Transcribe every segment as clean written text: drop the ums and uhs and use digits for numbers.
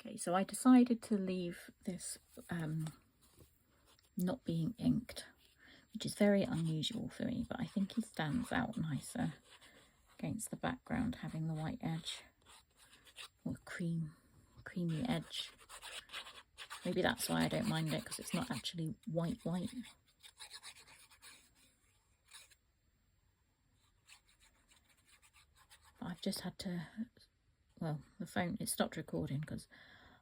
Okay, so I decided to leave this not being inked, which is very unusual for me, but I think he stands out nicer against the background, having the white edge, or creamy edge. Maybe that's why I don't mind it, because it's not actually white. I've just had to, well, the phone, it stopped recording because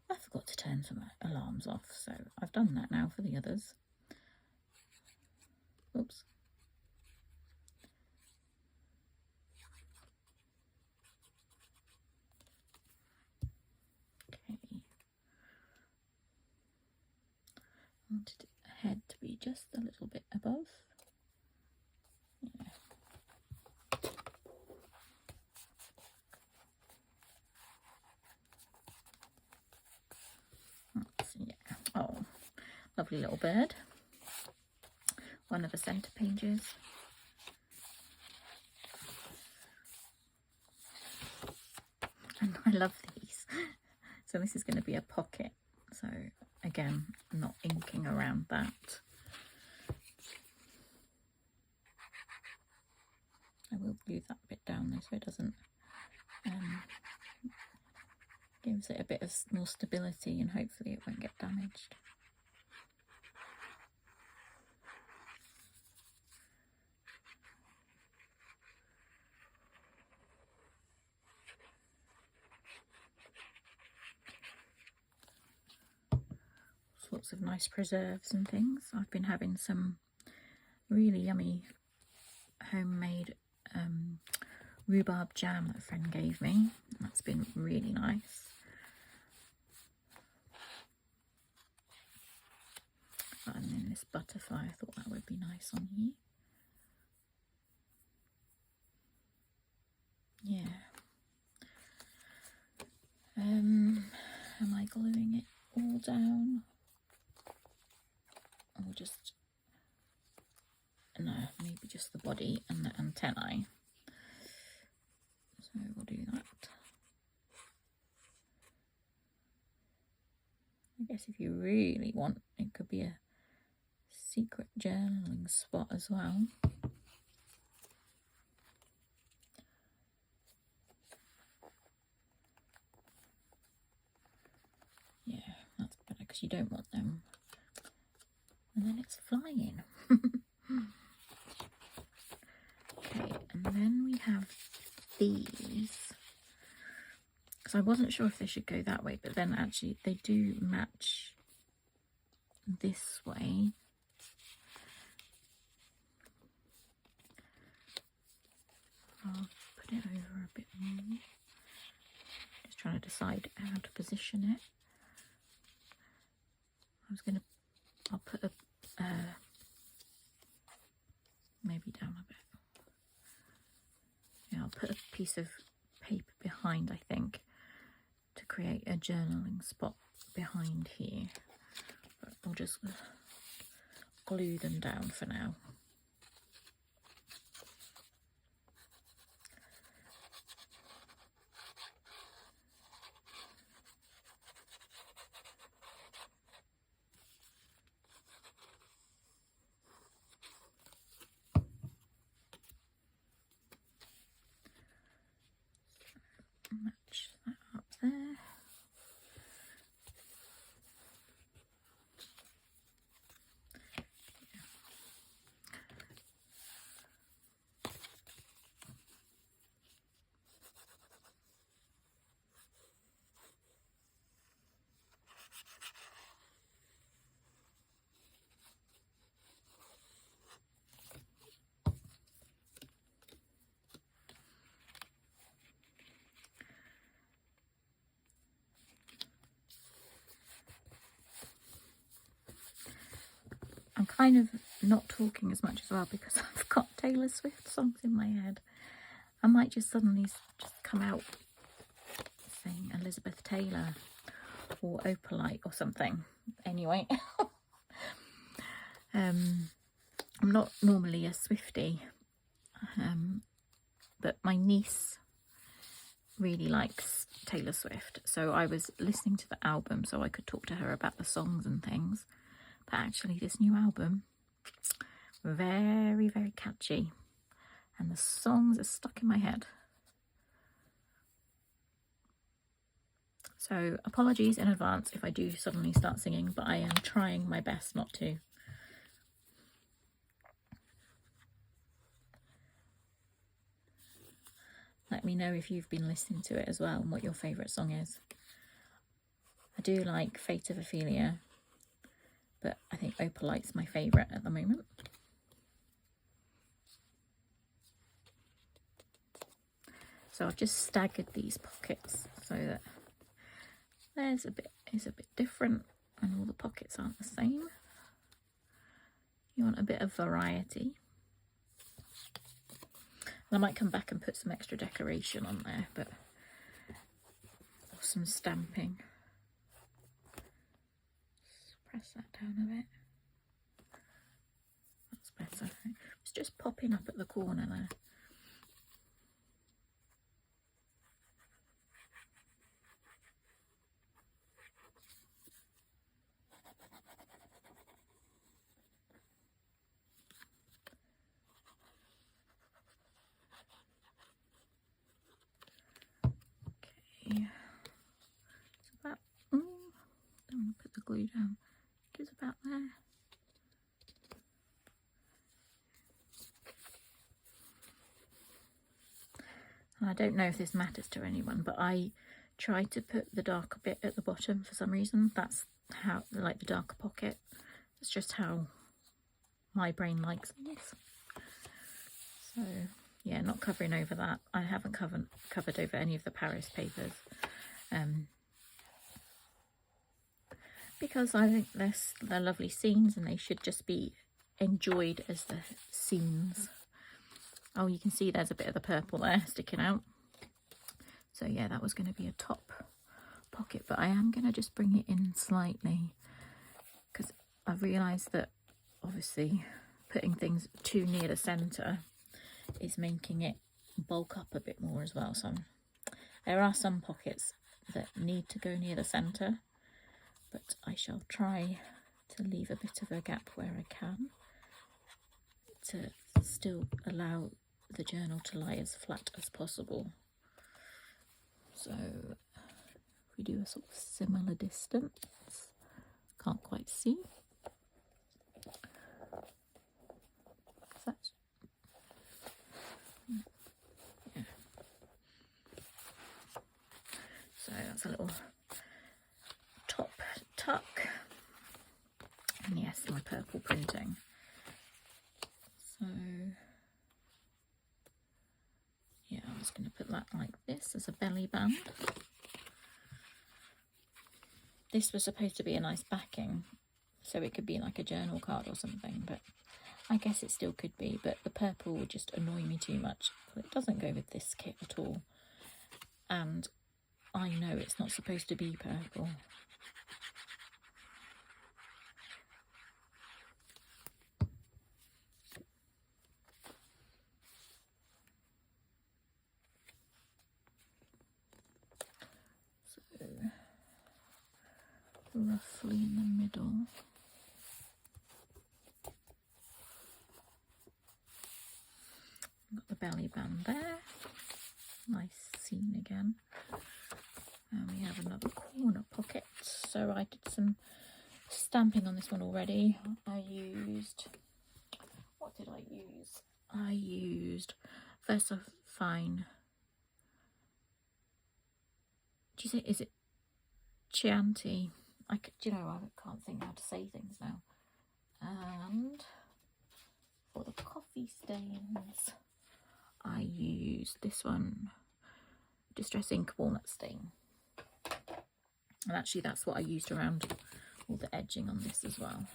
I forgot to turn some alarms off, so I've done that now for the others. Oops. Okay. I wanted the head to be just a little bit above. Yeah. Yeah. Oh, lovely little bird. One of the centre pages. And I love these. So this is going to be a pocket. So again, not inking around that. I will glue that bit down though, so it doesn't, gives it a bit of more stability, and hopefully it won't get damaged. Sorts of nice preserves and things. I've been having some really yummy homemade rhubarb jam that a friend gave me. That's been really nice. And then this butterfly, I thought that would be nice on here. Yeah. Am I gluing it all down? Or just, no, maybe just the body and the antennae. So we'll do that. I guess if you really want, it could be a secret journaling spot as well. Yeah, that's better because you don't want them. And then it's flying. Okay, and then we have these. Because I wasn't sure if they should go that way, but then actually they do match this way. I'll put it over a bit more. Just trying to decide how to position it. I'll put a, maybe down a bit. Yeah, I'll put a piece of paper behind, I think, to create a journaling spot behind here. But I'll just glue them down for now. Match that up there. I'm kind of not talking as much as well because I've got Taylor Swift songs in my head. I might just suddenly just come out saying Elizabeth Taylor or Opalite or something. Anyway, I'm not normally a Swiftie, but my niece really likes Taylor Swift, so I was listening to the album so I could talk to her about the songs and things. But actually this new album, very, very catchy, and the songs are stuck in my head. So apologies in advance if I do suddenly start singing, but I am trying my best not to. Let me know if you've been listening to it as well and what your favourite song is. I do like Fate of Ophelia, but I think Opalite's my favourite at the moment. So I've just staggered these pockets so that theirs is a bit different and all the pockets aren't the same. You want a bit of variety. I might come back and put some extra decoration on there, but or some stamping. Just press that down a bit. That's better. It's just popping up at the corner there. It's about, don't want to put the glue down. I think it's about there. And I don't know if this matters to anyone, but I try to put the darker bit at the bottom for some reason. That's how, like the darker pocket. It's just how my brain likes things. So yeah, not covering over that. I haven't covered over any of the Paris papers. Because I think they're lovely scenes and they should just be enjoyed as the scenes. Oh, you can see there's a bit of the purple there sticking out. So yeah, that was going to be a top pocket, but I am going to just bring it in slightly because I've realised that obviously putting things too near the centre is making it bulk up a bit more as well. So there are some pockets that need to go near the centre, but I shall try to leave a bit of a gap where I can to still allow the journal to lie as flat as possible. So if we do a sort of similar distance, can't quite see. That's, yeah. So that's a little top tuck. And yes, my purple printing. So yeah, I was going to put that like this as a belly band. This was supposed to be a nice backing, so it could be like a journal card or something, but I guess it still could be, but the purple would just annoy me too much. It doesn't go with this kit at all. And I know it's not supposed to be purple. Roughly in the middle. Got the belly band there. Nice scene again. And we have another corner pocket. So I did some stamping on this one already. I used, what did I use? I used VersaFine. Do you say, is it Chianti? Do you know, I can't think how to say things now. And for the coffee stains, I used this one, Distress Ink Walnut Stain. And actually that's what I used around all the edging on this as well.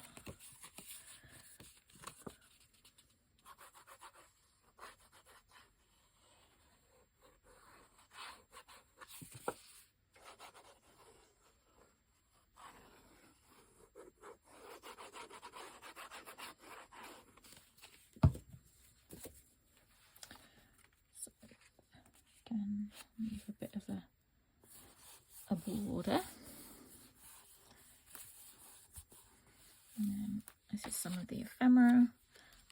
Leave a bit of a a border. And then this is some of the ephemera.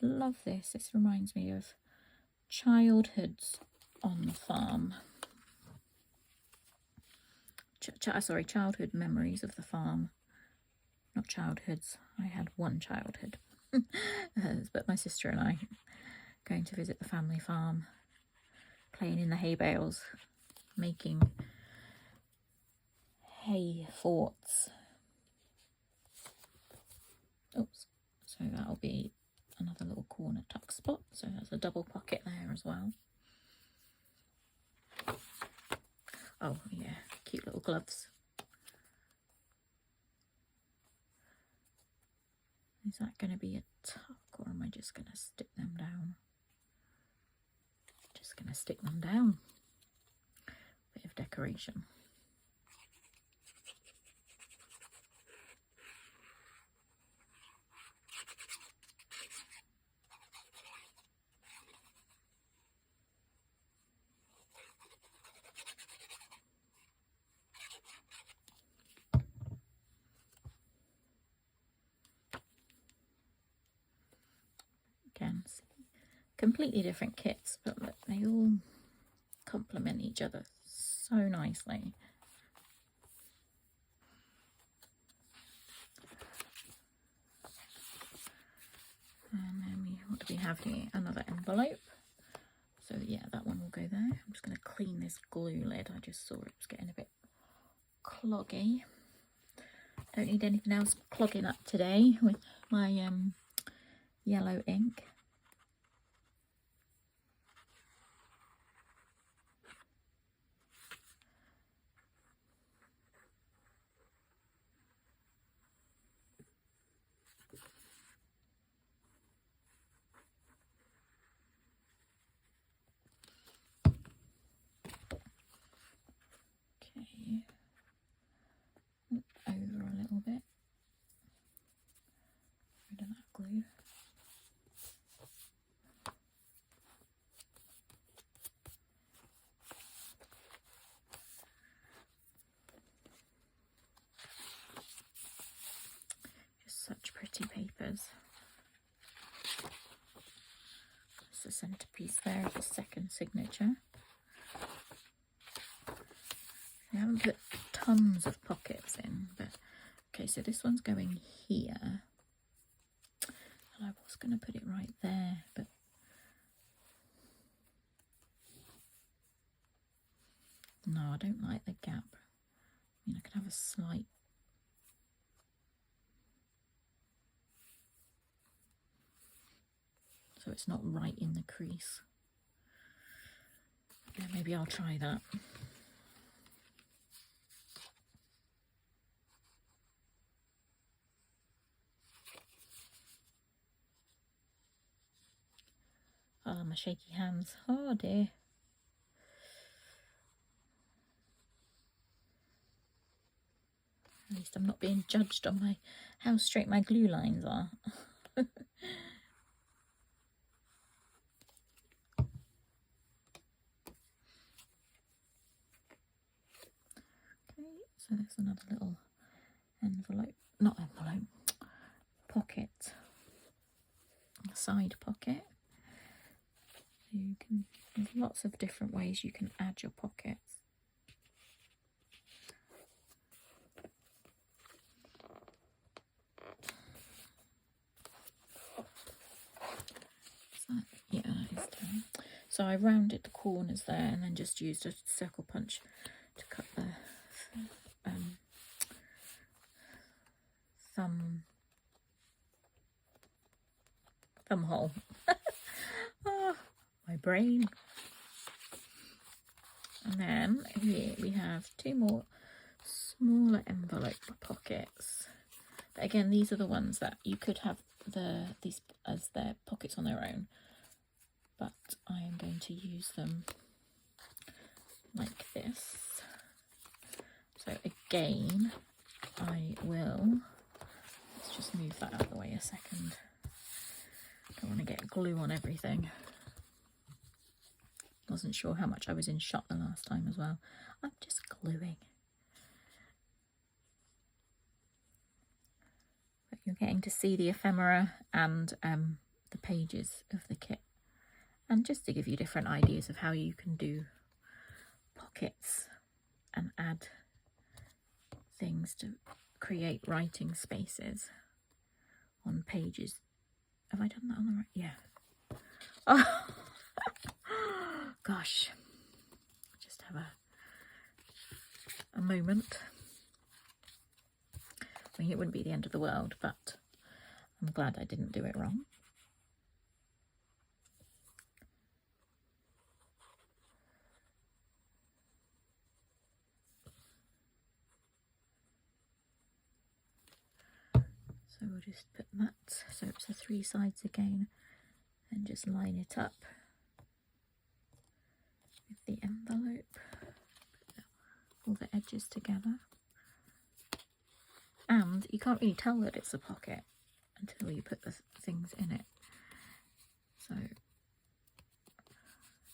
Love this. This reminds me of childhoods on the farm. Sorry, childhood memories of the farm. Not childhoods. I had one childhood. But my sister and I going to visit the family farm, playing in the hay bales, making hay forts. Oops. So that'll be another little corner tuck spot. So that's a double pocket there as well. Oh yeah, cute little gloves. Is that going to be a tuck, or am I just going to stick them down? Just going to stick them down. Bit of decoration. Again, completely different kits, but look, they all complement each other so nicely. And then what do we have here? Another envelope. So yeah, that one will go there. I'm just going to clean this glue lid. I just saw it was getting a bit cloggy. Don't need anything else clogging up today with my yellow ink. Okay, over a little bit. Rid of that glue. Just such pretty papers. That's the centerpiece there of the second signature. I haven't put tons of pockets in, but okay, so this one's going here. And I was going to put it right there, but no, I don't like the gap. I mean, I could have a slight. So it's not right in the crease. Yeah, maybe I'll try that. Oh, my shaky hands. Oh dear. At least I'm not being judged on how straight my glue lines are. Okay, so there's another little pocket, side pocket. There's lots of different ways you can add your pockets. Yeah, that is done. So I rounded the corners there and then just used a circle punch to cut the thumb hole. Oh, my brain. And then here we have two more smaller envelope pockets. But again, these are the ones that you could have these as their pockets on their own, but I am going to use them like this. So again, I will, let's just move that out of the way a second. Don't want to get glue on everything. Wasn't sure how much I was in shot the last time as well. I'm just gluing. getting to see the ephemera and the pages of the kit, and just to give you different ideas of how you can do pockets and add things to create writing spaces on pages. Have I done that on the right? Yeah. Oh, gosh. Just have a moment. I mean, it wouldn't be the end of the world, but I'm glad I didn't do it wrong. So we'll just put that, so it's the 3 sides again, and just line it up with the envelope, put all the edges together. And you can't really tell that it's a pocket until you put the things in it. So,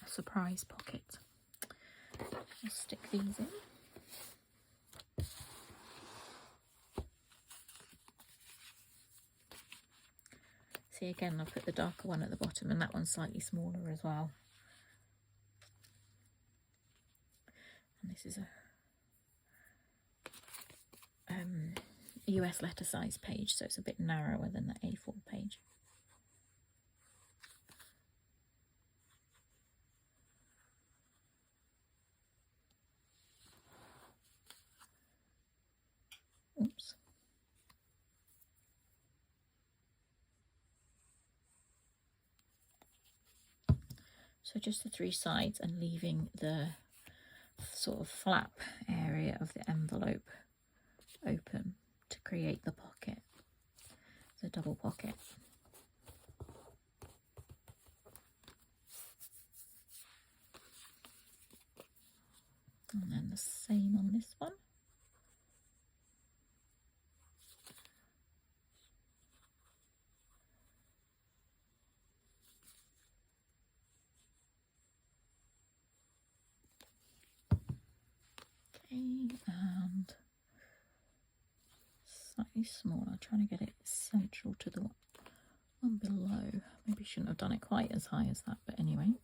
a surprise pocket. I'll stick these in. See, again, I'll put the darker one at the bottom, and that one's slightly smaller as well. And this is a US letter size page, so it's a bit narrower than the A4 page. Oops. So just the 3 sides, and leaving the sort of flap area of the envelope open to create the pocket, the double pocket. And then the same on this one. Okay, and slightly smaller, trying to get it central to the one below. Maybe shouldn't have done it quite as high as that, but anyway.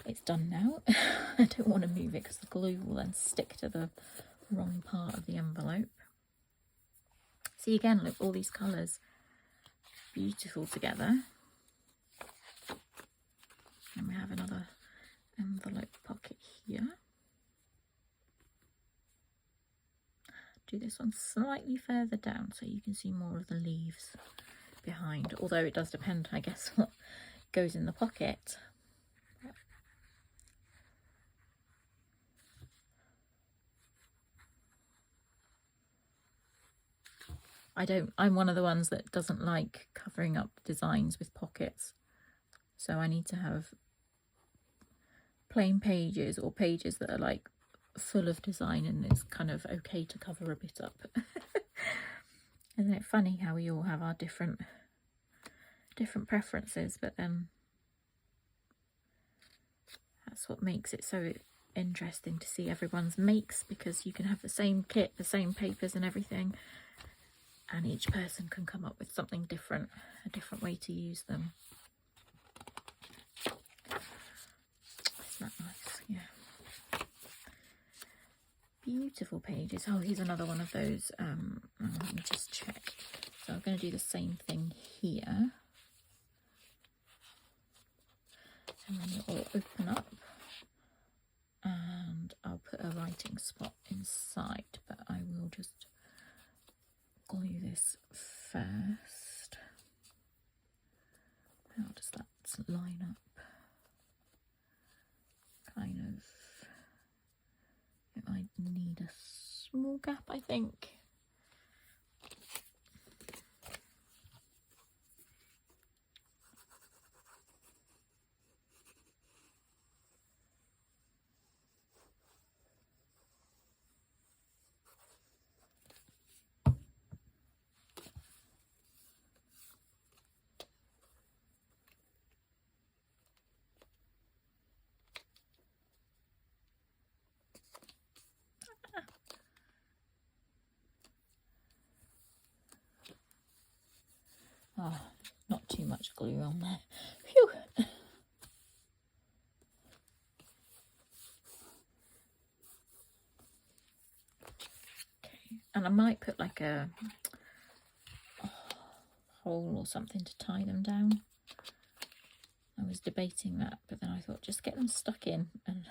It's done now. I don't want to move it because the glue will then stick to the wrong part of the envelope. See, again, look, all these colours beautiful together. And we have another envelope pocket here. Do this one slightly further down so you can see more of the leaves behind, although it does depend, I guess, what goes in the pocket. I'm one of the ones that doesn't like covering up designs with pockets, so I need to have plain pages or pages that are like full of design, and it's kind of okay to cover a bit up. Isn't it funny how we all have our different preferences, but that's what makes it so interesting to see everyone's makes, because you can have the same kit, the same papers and everything, and each person can come up with something different, a different way to use them. Isn't that nice? Yeah. Beautiful pages. Oh, here's another one of those. Let me just check. So I'm going to do the same thing here. And then it will open up. And I'll put a writing spot inside, but I will just glue this first. How does that line up? Kind of, it might need a small gap, I think. much glue on there. Phew. Okay, and I might put like a hole or something to tie them down. I was debating that, but then I thought just get them stuck in and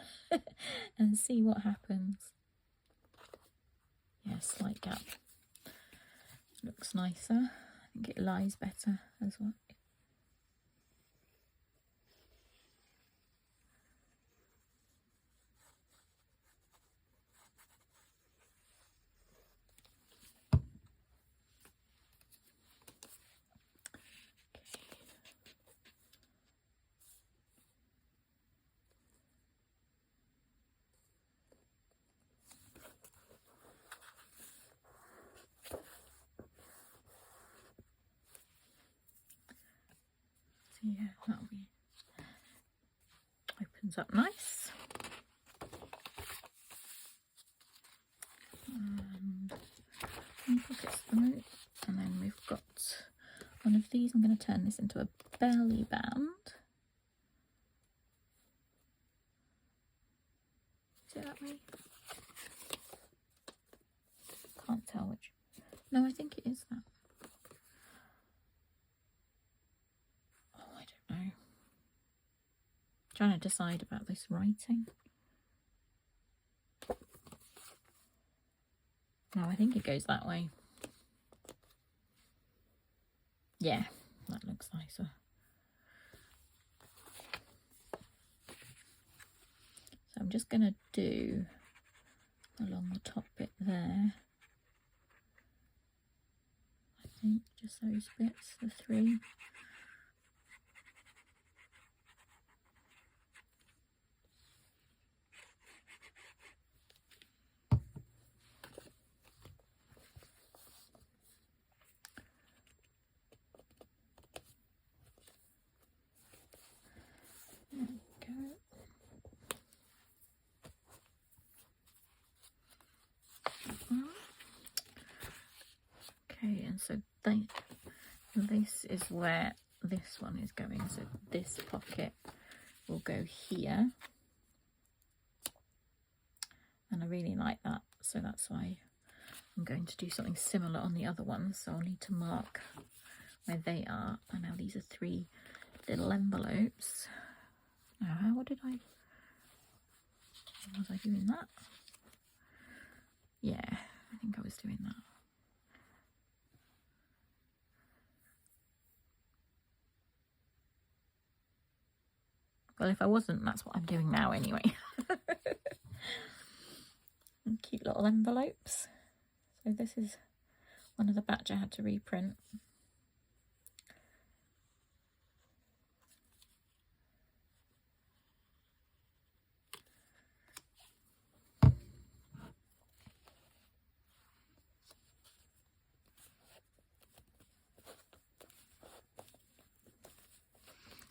and see what happens. Yeah, slight gap. Looks nicer. I think it lies better as well. Yeah, that'll be, opens up nice. And pockets through, and then we've got one of these. I'm going to turn this into a belly band. Is it that way? Can't tell which. No, I think it is that. Oh, I don't know. Trying to decide about this writing. No, I think it goes that way. Yeah, that looks nicer. So I'm just going to do along the top bit there. I think just those bits, the three. Okay, and so this is where this one is going. So this pocket will go here. And I really like that. So that's why I'm going to do something similar on the other ones. So I'll need to mark where they are. And now these are 3 little envelopes. Now, how did I... Was I doing that? Yeah, I think I was doing that. Well, if I wasn't, that's what I'm doing now anyway. And cute little envelopes. So this is one of the batch I had to reprint.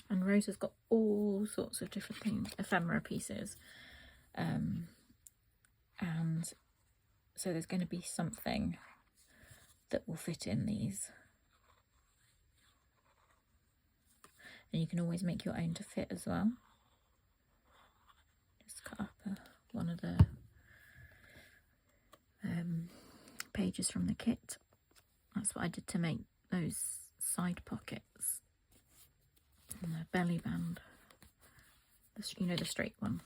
And Rose has got all sorts of different things, ephemera pieces. And so there's going to be something that will fit in these. And you can always make your own to fit as well. Just cut up one of the pages from the kit. That's what I did to make those side pockets. And the belly band, you know, the straight one.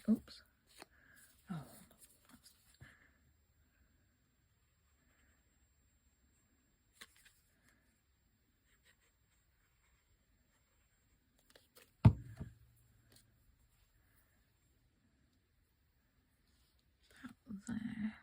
Oops. Oh. That there.